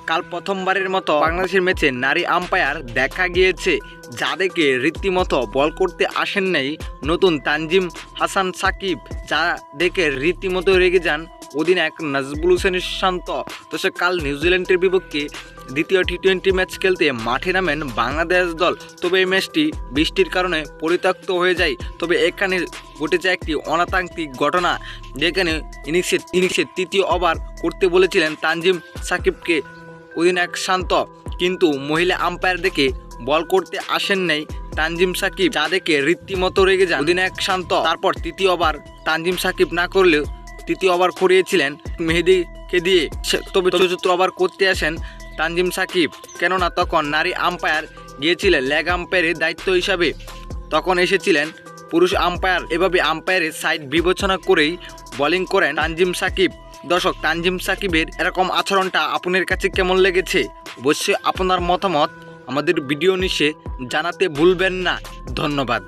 কাল প্রথমবারের মতো বাংলাদেশের ম্যাচে নারী আম্পায়ার দেখা গিয়েছে, যাদেরকে রীতিমতো বল করতে আসেন নাই নতুন তানজিম হাসান সাকিব, যা দেখে রীতিমতো রেগে যান অধিনায়ক নাজমুল হোসেন শান্ত। তো সে কাল নিউজিল্যান্ডের বিপক্ষে দ্বিতীয় টি-20 ম্যাচ খেলতে মাঠে নামেন বাংলাদেশ দল। তবে এই ম্যাচটি বৃষ্টির কারণে পরিত্যক্ত হয়ে যায়। তবে এখানে ঘটেছে একটি অনাকাঙ্ক্ষিত ঘটনা, যেখানে ইনিংসের তৃতীয় ওভার করতে বলেছিলেন তানজিম সাকিবকে অধিনায়ক শান্ত, কিন্তু মহিলা আম্পায়ার দেখে বল করতে আসেন নাই তানজিম সাকিব, যা দেখে রীতিমতো রেগে যান অধিনায়ক শান্ত। তারপর তৃতীয় ওভার তানজিম সাকিব না করলেও তৃতীয় ওভার করিয়েছিলেন মেহেদীকে দিয়ে। তবে চতুর্থ ওভার করতে আসেন তানজিম সাকিব, কেননা তখন নারী আম্পায়ার গিয়েছিলেন লেগ আম্পায়ারের দায়িত্ব হিসাবে, তখন এসেছিলেন পুরুষ আম্পায়ার। এভাবে আম্পায়ারের সাইড বিবেচনা করেই বোলিং করেন তানজিম সাকিব। দর্শক, তানজিম সাকিবের এরকম আচরণটা আপনার কাছে কেমন লেগেছে? অবশ্যই আপনার মতামত আমাদের ভিডিও নিচে জানাতে ভুলবেন না। ধন্যবাদ।